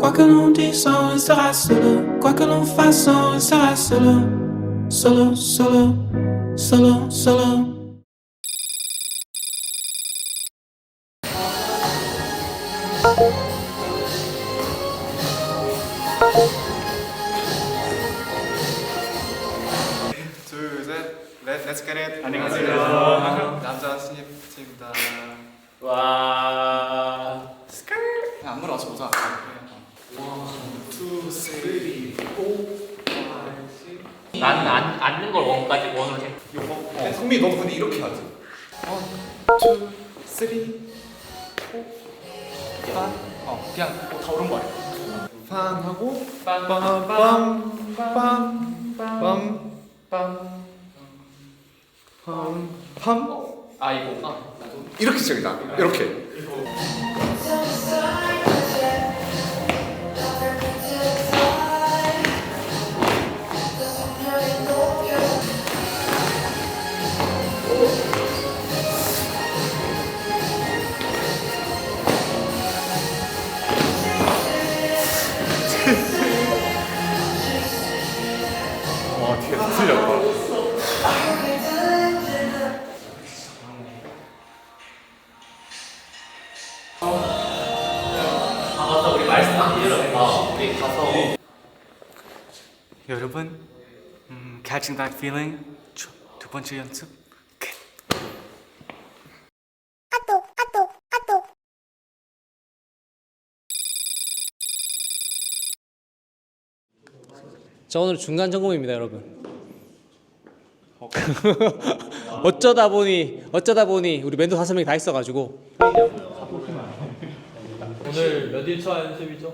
Quoi que l'on dise, on restera solo. Quoi que l'on fasse, on restera solo. Solo, solo, solo, solo. 둘, 셋, 렛츠 겟 잇. 안녕하세요. 남자 신입팀입니다. 와. 안무를 맞춰보자. 1, 2, 3, 4, 5. 나는 앉는 걸 원까지 원으로 생. 성민 너도 근데 이렇게 하지. 1, 2, 3, 4, 5. 그냥 다 오른 거 아니야? 팡 하고 빰빰빰빰빰빰빰. 아 이거. 이렇게 시작이다. 이렇게. 와, 뒤에 다 틀렸다. 아 맞다 우리 말씀드렸다. 우리 가서. 여러분, Catching That Feeling 두 번째 연습 끝. 저 오늘 중간 점검입니다, 여러분. 어쩌다 보니 우리 멘토 5명이 다 있어가지고 오늘 몇 일차 연습이죠?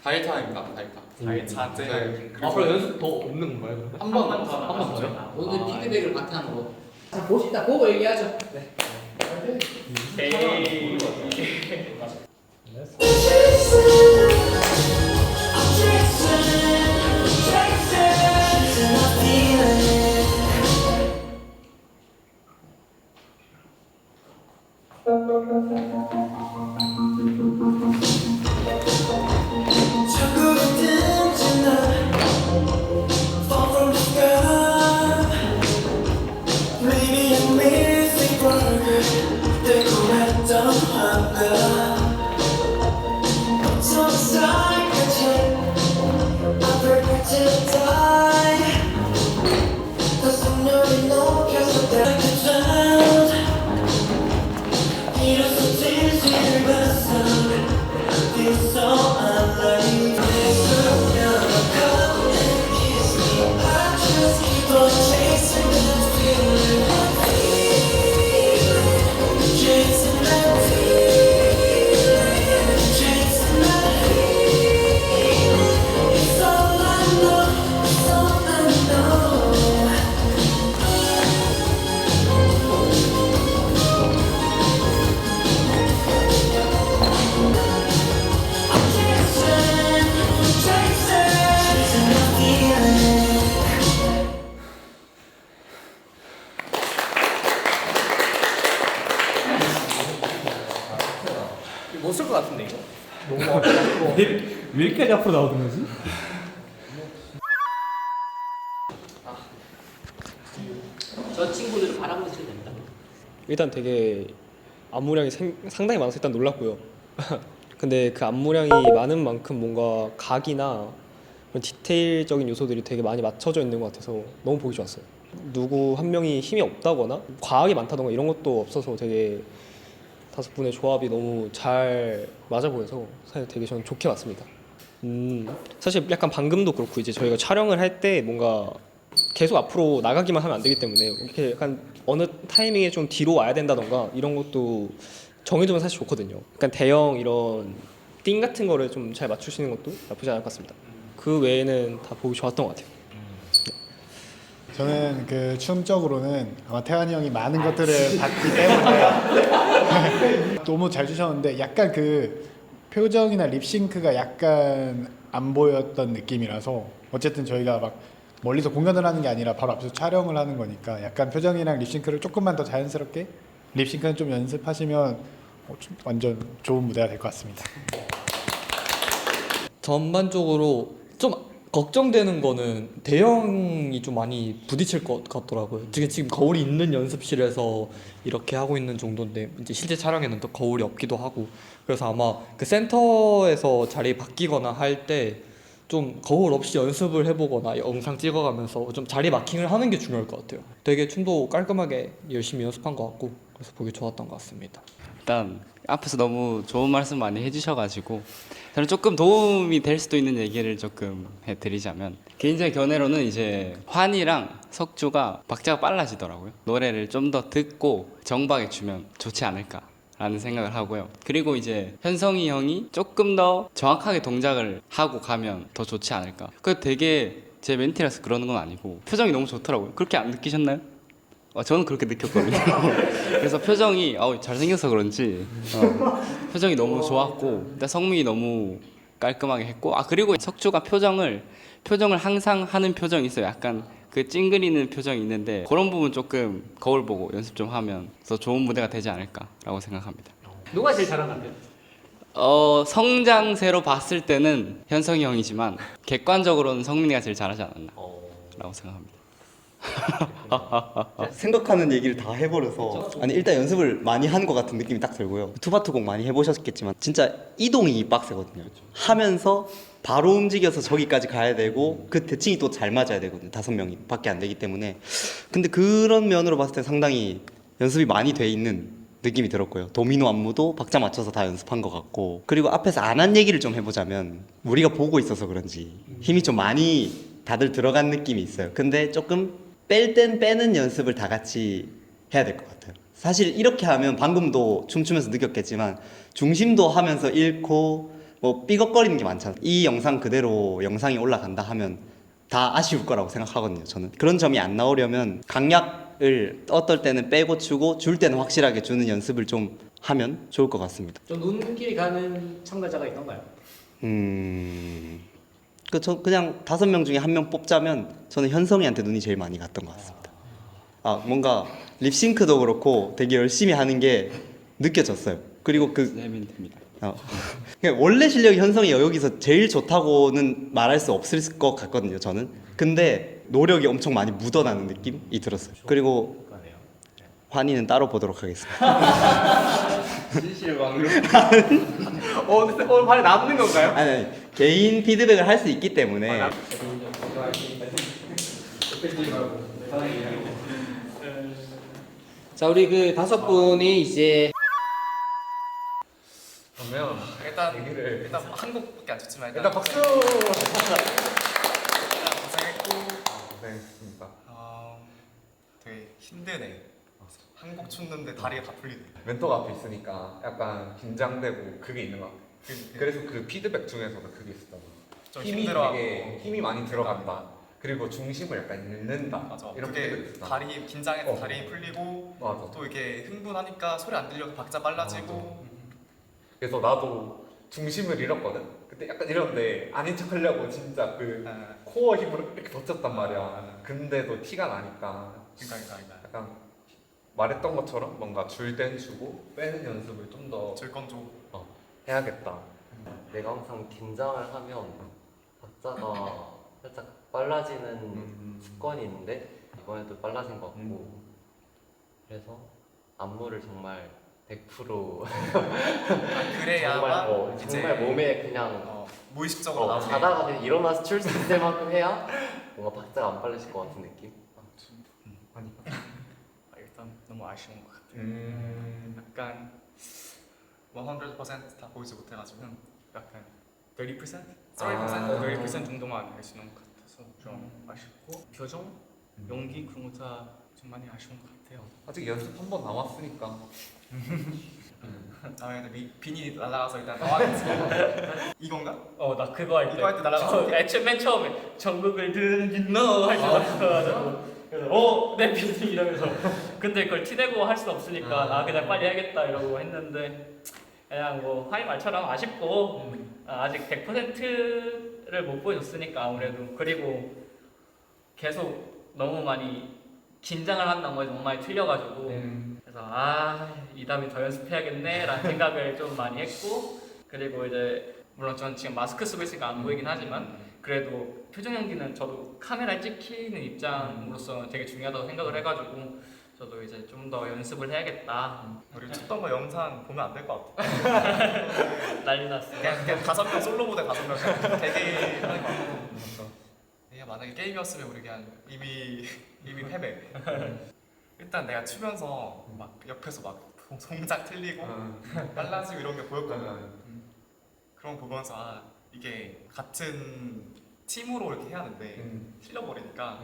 4일차입니다. 4일차. 네. 앞으로 연습 더 없는 건가요? 한 번 더. 오늘 피드백을 바탕으로. 보고 얘기하죠. 네. 못 쓸 것 같은데 이거? 왜 이렇게까지 앞으로 나오던 거지? 저 친구들을 바라보시면 됩니다. 일단 되게 안무량이 상당히 많아서 일단 놀랐고요. 근데 그 안무량이 많은 만큼 뭔가 각이나 그런 디테일적인 요소들이 되게 많이 맞춰져 있는 것 같아서 너무 보기 좋았어요. 누구 한 명이 힘이 없다거나 과하게 많다던가 이런 것도 없어서 되게 5분의 조합이 너무 잘 맞아 보여서 사실 되게 저는 좋게 봤습니다. 사실 약간 방금도 그렇고 이제 저희가 촬영을 할 때 뭔가 계속 앞으로 나가기만 하면 안 되기 때문에 이렇게 약간 어느 타이밍에 좀 뒤로 와야 된다던가 이런 것도 정해두면 사실 좋거든요. 약간 대형 이런 띵 같은 거를 좀 잘 맞추시는 것도 나쁘지 않을 것 같습니다. 그 외에는 다 보기 좋았던 것 같아요. 저는 그 춤적으로는 아마 태환이 형이 많은 것들을 봤기 때문에 너무 잘 주셨는데 약간 그 표정이나 립싱크가 약간 안 보였던 느낌이라서 어쨌든 저희가 막 멀리서 공연을 하는 게 아니라 바로 앞에서 촬영을 하는 거니까 약간 표정이랑 립싱크를 조금만 더 자연스럽게 립싱크는 좀 연습하시면 완전 좋은 무대가 될 것 같습니다. 전반적으로 좀 걱정되는 거는 대형이 좀 많이 부딪힐 것 같더라고요. 지금 거울이 있는 연습실에서 이렇게 하고 있는 정도인데 이제 실제 촬영에는 또 거울이 없기도 하고 그래서 아마 그 센터에서 자리 바뀌거나 할 때 좀 거울 없이 연습을 해보거나 영상 찍어가면서 좀 자리 마킹을 하는 게 중요할 것 같아요. 되게 춤도 깔끔하게 열심히 연습한 것 같고 그래서 보기 좋았던 것 같습니다. 일단 앞에서 너무 좋은 말씀 많이 해주셔가지고 저는 조금 도움이 될 수도 있는 얘기를 조금 해드리자면 개인적인 견해로는 이제 환이랑 석주가 박자가 빨라지더라고요. 노래를 좀 더 듣고 정박해 주면 좋지 않을까 라는 생각을 하고요. 그리고 이제 현성이 형이 조금 더 정확하게 동작을 하고 가면 더 좋지 않을까. 그 되게 제 멘티라서 그러는 건 아니고 표정이 너무 좋더라고요. 그렇게 안 느끼셨나요? 저는 그렇게 느꼈거든요. 그래서 표정이 잘생겨서 그런지 표정이 너무 좋았고 일단 성민이 너무 깔끔하게 했고 그리고 석주가 표정을 항상 하는 표정이 있어요. 약간 그 찡그리는 표정이 있는데 그런 부분 조금 거울 보고 연습 좀 하면 더 좋은 무대가 되지 않을까라고 생각합니다. 누가 제일 잘한 것 같아요? 성장세로 봤을 때는 현성이 형이지만 객관적으로는 성민이가 제일 잘하지 않았나 라고 생각합니다. 생각하는 얘기를 다 해버려서 아니 일단 연습을 많이 한 것 같은 느낌이 딱 들고요. 투바투 곡 많이 해보셨겠지만 진짜 이동이 빡세거든요. 하면서 바로 움직여서 저기까지 가야 되고 그 대칭이 또 잘 맞아야 되거든요. 5명이 밖에 안 되기 때문에. 근데 그런 면으로 봤을 때 상당히 연습이 많이 돼 있는 느낌이 들었고요. 도미노 안무도 박자 맞춰서 다 연습한 것 같고 그리고 앞에서 안 한 얘기를 좀 해보자면 우리가 보고 있어서 그런지 힘이 좀 많이 다들 들어간 느낌이 있어요. 근데 조금 뺄 땐 빼는 연습을 다 같이 해야 될 것 같아요. 사실 이렇게 하면 방금도 춤추면서 느꼈겠지만 중심도 하면서 잃고 뭐 삐걱거리는 게 많잖아요. 이 영상 그대로 영상이 올라간다 하면 다 아쉬울 거라고 생각하거든요. 저는 그런 점이 안 나오려면 강약을 어떨 때는 빼고 추고 줄 때는 확실하게 주는 연습을 좀 하면 좋을 것 같습니다. 좀 눈길이 가는 참가자가 있던가요? 그냥 5명 중에 1명 뽑자면 저는 현성이한테 눈이 제일 많이 갔던 것 같습니다. 뭔가 립싱크도 그렇고 되게 열심히 하는 게 느껴졌어요. 그리고 됩니다. 그러니까 원래 실력이 현성이 여기서 제일 좋다고는 말할 수 없을 것 같거든요. 저는. 근데 노력이 엄청 많이 묻어나는 느낌이 들었어요. 그리고 환희는 따로 보도록 하겠습니다. 진실망루. 오늘 발에 남는 건가요? 아니, 개인 피드백을 할 수 있기 때문에. 자, 우리 그 5분이 이제 그러면 일단 한 곡밖에 안 쳤지만 일단 박수! 고생했고 고생했습니다. 되게 힘드네. 한 곡 췄는데 다리가 다 풀리네. 멘토가 앞에 있으니까 약간 긴장되고 그게 있는 것 같아. 그래서 그 피드백 중에서도 그게 있었던 것 같아. 좀 힘이 힘들어하고. 되게 힘이 많이 들어간다. 그리고 중심을 약간 잃는다. 맞아. 이렇게 그게 다리 긴장해서 다리 풀리고 맞아. 또 이렇게 흥분하니까 소리 안 들려서 박자 빨라지고. 그래서 나도 중심을 잃었거든. 그때 약간 이런데 아닌 척하려고 진짜 그 코어 힘으로 이렇게 버텼단 말이야. 근데도 티가 나니까 그러니까. 약간 말했던 것처럼 뭔가 줄 땐 주고 빼는 연습을 좀 더 줄 건 좀 해야겠다. 내가 항상 긴장을 하면 박자가 살짝 빨라지는 습관이 있는데 이번에도 빨라진 것 같고 그래서 안무를 정말 100% 그래야만 정말 몸에 그냥 무의식적으로 나오게. 자다가 그냥 일어나서 출 수 있을 만큼 해야 뭔가 박자가 안 빨라질 것 같은 느낌? 일단 너무 아쉬운 것 같아요. 약간 100%다 보이지 못해가지고 약간 30%? 30% 정도만 할 수 있는 것 같아서 좀 아쉽고 표정, 용기 그런 거다 좀 많이 아쉬운 것 같아요. 아직 연습 한 번 남았으니까. 다음에 비닐이 날아가서 일단 나와야지. 이건가? 나 그거 할 때. 이거 할 때 날아가서. 맨 처음에 전국을 듣는 너 할 때 날아가가지고 그래서 내 비니 이러면서 근데 그걸 티내고 할 수 없으니까 그냥 빨리 해야겠다 이러고 했는데 그냥 뭐 하이 말처럼 아쉽고 아직 100%를 못 보여줬으니까 아무래도 그리고 계속 너무 많이 긴장을 한 나머지 너무 많이 틀려가지고 그래서 이 다음에 더 연습해야겠네 라는 생각을 좀 많이 했고 그리고 이제 물론 저는 지금 마스크 쓰고 있으니까 안 보이긴 하지만 그래도 표정 연기는 저도 카메라에 찍히는 입장으로서 되게 중요하다고 생각을 해가지고 저도 이제 좀 더 연습을 해야겠다. 우리 쳤던 거 영상 보면 안 될 것 같아. 난리 났어. 그냥 5명 솔로 무대 5명 되게 하는 거 같고. 이게 만약에 게임이었으면 우리 그냥 이미 패배. 일단 내가 추면서 막 옆에서 막 동작 틀리고 빨라지고 이런 게 보였거든. 그런 거 보면서 아 이게 같은 팀으로 이렇게 해야 하는데 틀려버리니까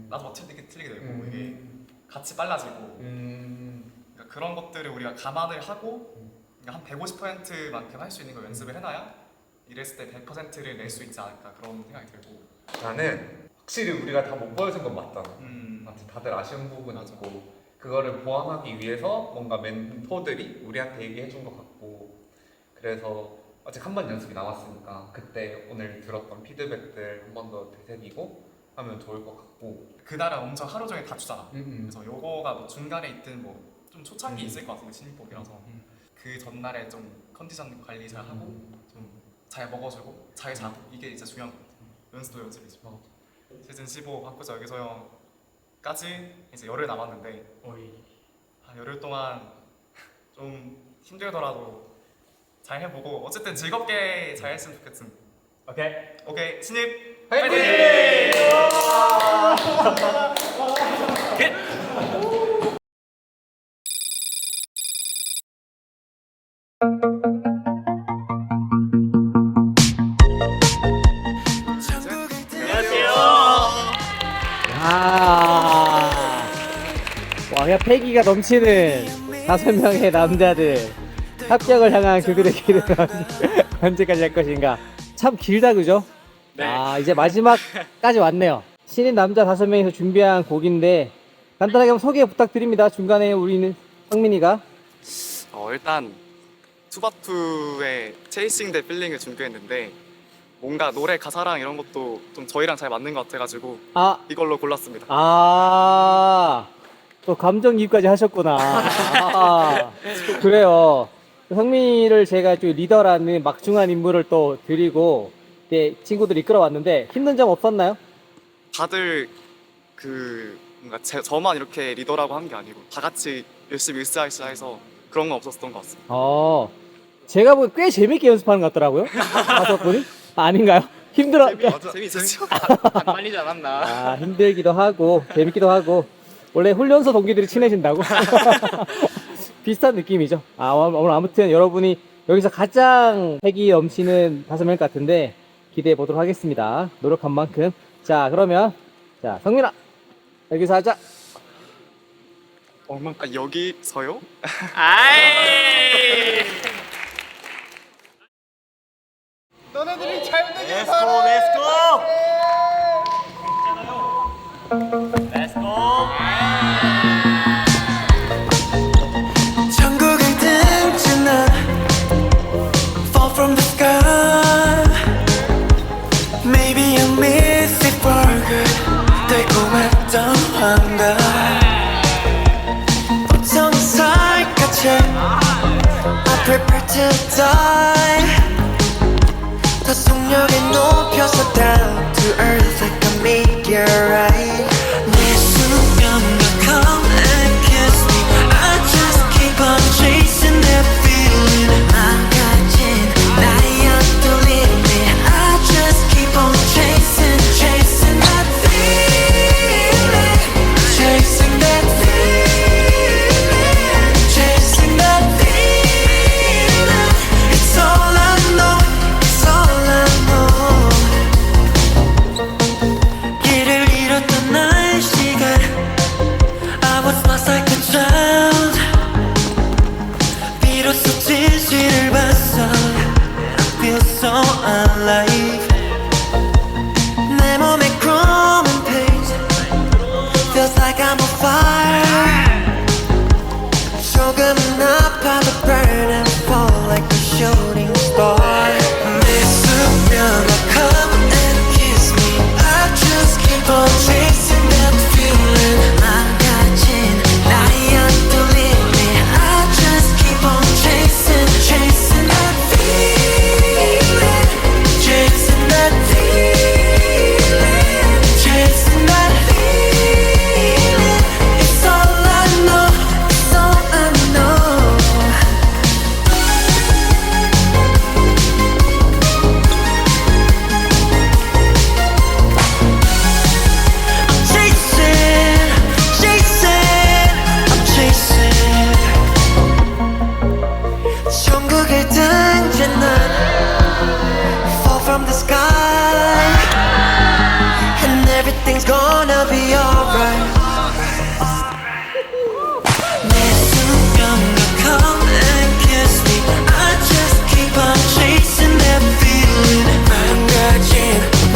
나도 막 틀리게 되고 이게 같이 빨라지고 그러니까 그런 것들을 우리가 감안을 하고 그러니까 한 150%만큼 할 수 있는 걸 연습을 해놔야 이랬을 때 100%를 낼 수 있지 않을까 그런 생각이 들고. 나는 확실히 우리가 다 못 보여준 건 맞잖아. 다들 아쉬운 부분이 있고 그거를 보완하기 위해서 뭔가 멘토들이 우리한테 얘기해 준 것 같고 그래서 아직 한 번 연습이 남았으니까 그때 오늘 들었던 피드백들 한 번 더 되새기고 하면 좋을 것 같고. 그날은 엄청 하루 종일 다투잖아. 그래서 요거가 뭐 중간에 있든 뭐 좀 초창기 있을 것 같은데 신입복이라서 그 전날에 좀 컨디션 관리 잘 하고 좀 잘 먹어주고 잘 자고 이게 진짜 중요한 것 같아. 연습도 연습이지. 시즌 15 바꾸자 여기서까지 이제 열흘 남았는데 한 열흘 동안 좀 힘들더라도 잘 해보고 어쨌든 즐겁게 잘 했으면 좋겠음. 오케이 신입 화이팅! 와, 그냥 패기가 넘치는 5명의 남자들 합격을 향한 그들의 길은 언제까지 할 것인가. 참 길다 그죠? 네. 아, 이제 마지막까지 왔네요. 신인 남자 5명이서 준비한 곡인데 간단하게 한번 소개 부탁드립니다. 중간에 우리는 성민이가 일단 투바투의 체이싱 더 필링을 준비했는데 뭔가 노래 가사랑 이런 것도 좀 저희랑 잘 맞는 것 같아가지고 이걸로 골랐습니다. 또 감정이입까지 하셨구나. 그래요. 성민이를 제가 좀 리더라는 막중한 임무를 또 드리고 친구들 이끌어왔는데 힘든 점 없었나요? 다들 뭔가 저만 이렇게 리더라고 한 게 아니고 다 같이 열심히 으쌰으쌰해서 그런 건 없었던 것 같습니다. 제가 보기 꽤 재밌게 연습하는 것 같더라고요. 5분이? 아닌가요? 재밌었죠. 안 말리지 않았나? 힘들기도 하고 재밌기도 하고 원래 훈련소 동기들이 친해진다고? 비슷한 느낌이죠. 오늘 아무튼 여러분이 여기서 가장 패기 넘치는 5명 같은데 기대해 보도록 하겠습니다. 노력한 만큼. 자, 그러면 성민아 여기서 하자. 여기서요? 너네들이 잘 되길 천국을 든지 난 fall from the sky. Maybe I miss it for good. 달콤했던 환각 보통은 살갗에 I prepare to die. 더 속력을 높여서 down to earth like a meteorite. 내 수면과 come and kiss me. I just keep on chasing that feeling. 망가진 나의 엇돌림이 I just keep on chasing that feeling. Chasing that feeling. Chasing that feeling. It's all I know. It's all I know. 길을 잃었던 나의 시간 I was lost like a child. 비로소 진실을 봤어. I feel so alive. 내 몸에 chrome and paint feels like I'm on fire. 조금은 아파도 burn and fall like a shooting star. 내 수면아 come and kiss me. I just keep on chasing that feeling. 망가진 나의 엇돌림이 I just keep on chasing that feeling. from the sky, and everything's gonna be alright. Come and kiss me. I just keep on chasing that feeling. 망가진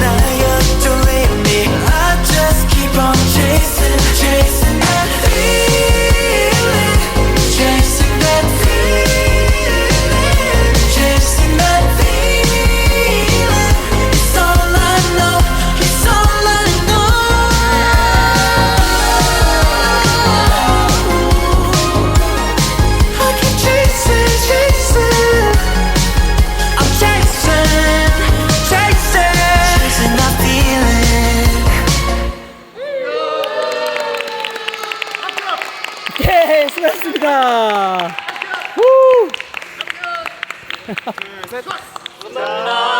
나였던 me. I just keep on chasing that feeling. Chasing that feeling. Chasing that feeling. It's all I know. It's all I know. I keep chasing, chasing. I'm chasing, chasing that feeling. 예, 수고하셨습니다. 둘, 셋. 감사합니다.